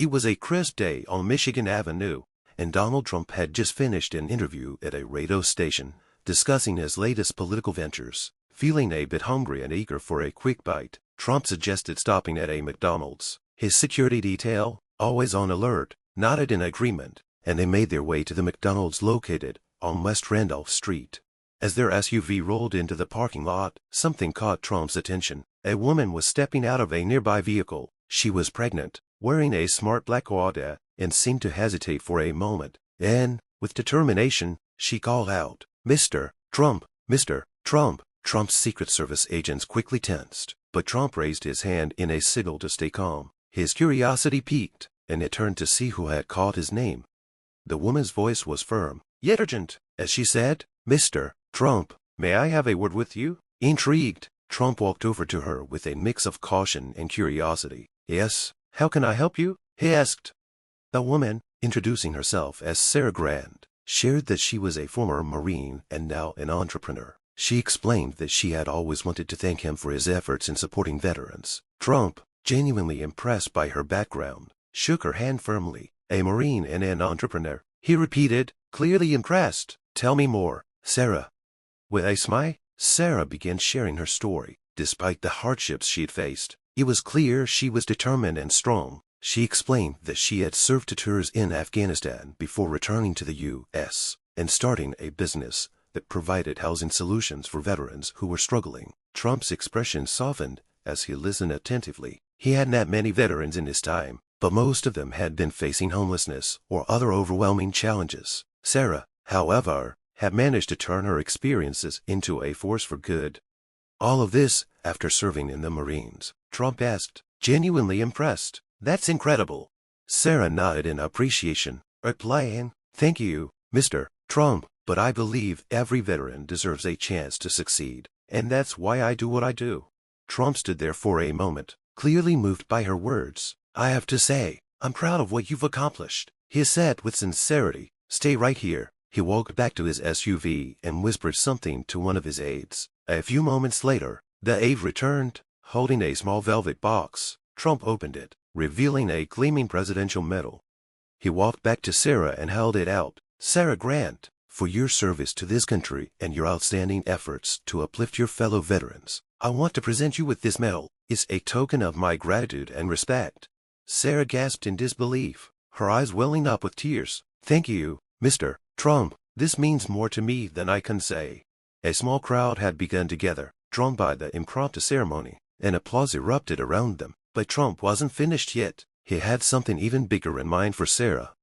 It was a crisp day on Michigan Avenue, and Donald Trump had just finished an interview at a radio station, discussing his latest political ventures. Feeling a bit hungry and eager for a quick bite, Trump suggested stopping at a McDonald's. His security detail, always on alert, nodded in agreement, and they made their way to the McDonald's located on West Randolph Street. As their SUV rolled into the parking lot, something caught Trump's attention. A woman was stepping out of a nearby vehicle. She was pregnant, wearing a smart black Audi, and seemed to hesitate for a moment. Then, with determination, she called out, "Mr. Trump, Mr. Trump." Trump's Secret Service agents quickly tensed, but Trump raised his hand in a signal to stay calm. His curiosity piqued, and he turned to see who had called his name. The woman's voice was firm, yet urgent, as she said, "Mr. Trump, may I have a word with you?" Intrigued, Trump walked over to her with a mix of caution and curiosity. "Yes, how can I help you?" he asked. The woman, introducing herself as Sarah Grant, shared that she was a former Marine and now an entrepreneur. She explained that she had always wanted to thank him for his efforts in supporting veterans. Trump, genuinely impressed by her background, shook her hand firmly. "A Marine and an entrepreneur," he repeated, clearly impressed. "Tell me more, Sarah." With a smile, Sarah began sharing her story. Despite the hardships she'd faced, it was clear she was determined and strong. She explained that she had served tours in Afghanistan before returning to the U.S. and starting a business that provided housing solutions for veterans who were struggling. Trump's expression softened as he listened attentively. He had not many veterans in his time, but most of them had been facing homelessness or other overwhelming challenges. Sarah, however, had managed to turn her experiences into a force for good. All of this after serving in the Marines. Trump asked, genuinely impressed. "That's incredible." Sarah nodded in appreciation, replying, "Thank you, Mr. Trump, but I believe every veteran deserves a chance to succeed, and that's why I do what I do." Trump stood there for a moment, clearly moved by her words. "I have to say, I'm proud of what you've accomplished," he said with sincerity. "Stay right here." He walked back to his SUV and whispered something to one of his aides. A few moments later, the aide returned, holding a small velvet box. Trump opened it, revealing a gleaming presidential medal. He walked back to Sarah and held it out. "Sarah Grant, for your service to this country and your outstanding efforts to uplift your fellow veterans, I want to present you with this medal. It's a token of my gratitude and respect." Sarah gasped in disbelief, her eyes welling up with tears. "Thank you, Mr. Trump. This means more to me than I can say." A small crowd had begun to gather, drawn by the impromptu ceremony, and applause erupted around them. But Trump wasn't finished yet. He had something even bigger in mind for Sarah.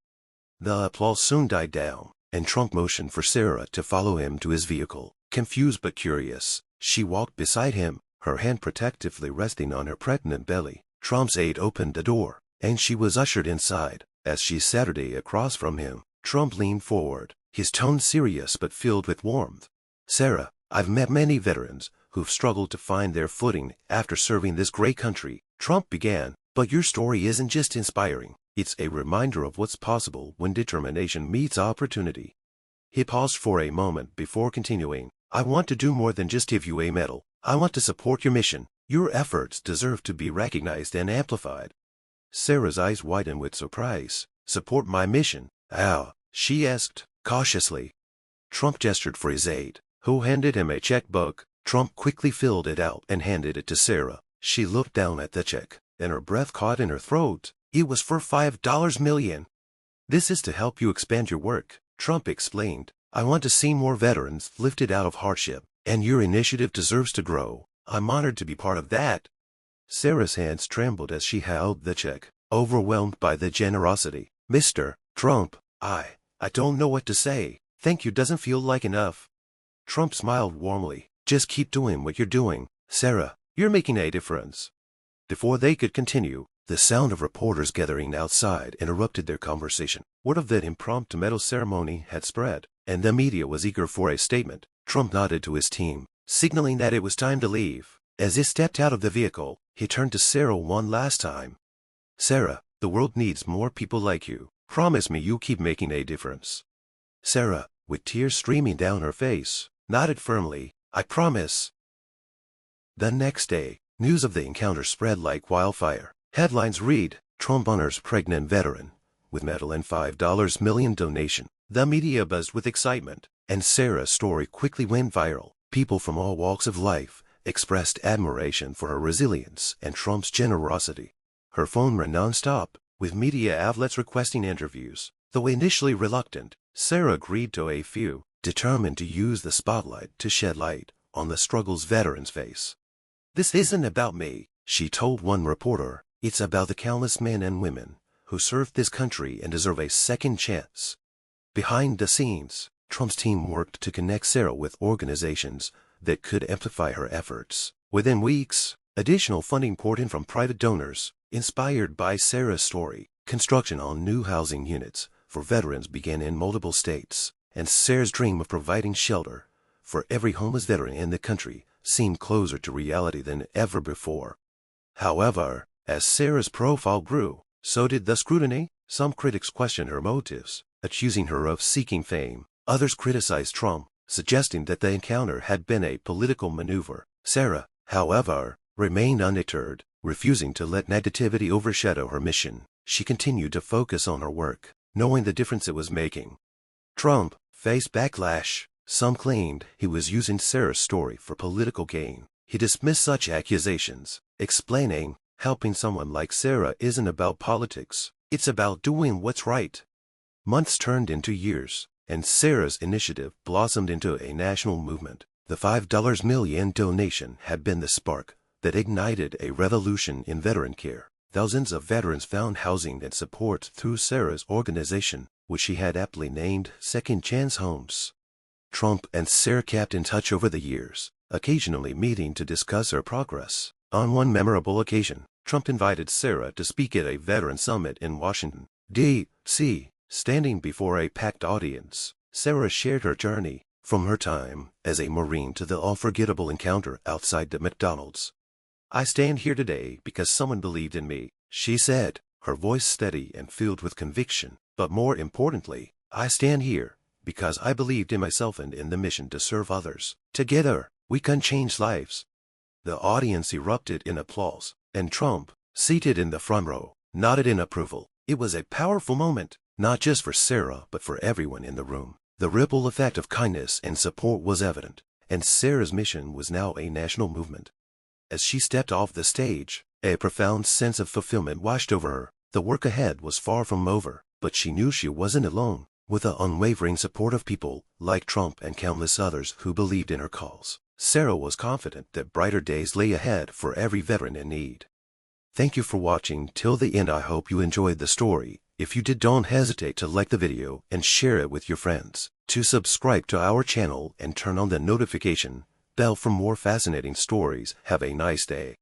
The applause soon died down, and Trump motioned for Sarah to follow him to his vehicle. Confused but curious, she walked beside him, her hand protectively resting on her pregnant belly. Trump's aide opened the door, and she was ushered inside. As she sat across from him, Trump leaned forward, his tone serious but filled with warmth. "Sarah, I've met many veterans who've struggled to find their footing after serving this great country," Trump began, "but your story isn't just inspiring. It's a reminder of what's possible when determination meets opportunity." He paused for a moment before continuing, "I want to do more than just give you a medal. I want to support your mission. Your efforts deserve to be recognized and amplified." Sarah's eyes widened with surprise. "Support my mission? How?" she asked, cautiously. Trump gestured for his aide, who handed him a checkbook. Trump quickly filled it out and handed it to Sarah. She looked down at the check, and her breath caught in her throat. It was for $5 million. "This is to help you expand your work," Trump explained. "I want to see more veterans lifted out of hardship, and your initiative deserves to grow. I'm honored to be part of that." Sarah's hands trembled as she held the check, overwhelmed by the generosity. "Mr. Trump, I don't know what to say. Thank you doesn't feel like enough." Trump smiled warmly. "Just keep doing what you're doing, Sarah. You're making a difference." Before they could continue, the sound of reporters gathering outside interrupted their conversation. Word of the impromptu medal ceremony had spread, and the media was eager for a statement. Trump nodded to his team, signaling that it was time to leave. As he stepped out of the vehicle, he turned to Sarah one last time. "Sarah, the world needs more people like you. Promise me you'll keep making a difference." Sarah, with tears streaming down her face, nodded firmly, "I promise." The next day, news of the encounter spread like wildfire. Headlines read, Trump honors pregnant veteran with medal and $5 million donation. The media buzzed with excitement, and Sarah's story quickly went viral. People from all walks of life expressed admiration for her resilience and Trump's generosity. Her phone ran nonstop, with media outlets requesting interviews. Though initially reluctant, Sarah agreed to a few, determined to use the spotlight to shed light on the struggles veterans face. "This isn't about me," she told one reporter. "It's about the countless men and women who served this country and deserve a second chance." Behind the scenes, Trump's team worked to connect Sarah with organizations that could amplify her efforts. Within weeks, additional funding poured in from private donors. Inspired by Sarah's story, construction on new housing units for veterans began in multiple states, and Sarah's dream of providing shelter for every homeless veteran in the country seemed closer to reality than ever before. However, as Sarah's profile grew, so did the scrutiny. Some critics questioned her motives, accusing her of seeking fame. Others criticized Trump, suggesting that the encounter had been a political maneuver. Sarah, however, remained undeterred, refusing to let negativity overshadow her mission. She continued to focus on her work, knowing the difference it was making. Trump faced backlash. Some claimed he was using Sarah's story for political gain. He dismissed such accusations, explaining, "Helping someone like Sarah isn't about politics. It's about doing what's right." Months turned into years, and Sarah's initiative blossomed into a national movement. The $5 million donation had been the spark that ignited a revolution in veteran care. Thousands of veterans found housing and support through Sarah's organization, which she had aptly named Second Chance Homes. Trump and Sarah kept in touch over the years, occasionally meeting to discuss her progress. On one memorable occasion, Trump invited Sarah to speak at a veteran summit in Washington, D.C. Standing before a packed audience, Sarah shared her journey, from her time as a Marine to the unforgettable encounter outside the McDonald's. "I stand here today because someone believed in me," she said, her voice steady and filled with conviction. "But more importantly, I stand here because I believed in myself and in the mission to serve others. Together, we can change lives." The audience erupted in applause, and Trump, seated in the front row, nodded in approval. It was a powerful moment, not just for Sarah but for everyone in the room. The ripple effect of kindness and support was evident, and Sarah's mission was now a national movement. As she stepped off the stage, a profound sense of fulfillment washed over her. The work ahead was far from over, but she knew she wasn't alone. With the unwavering support of people like Trump and countless others who believed in her cause, Sarah was confident that brighter days lay ahead for every veteran in need. Thank you for watching till the end. I hope you enjoyed the story. If you did, don't hesitate to like the video and share it with your friends. To subscribe to our channel and turn on the notification bell for more fascinating stories. Have a nice day.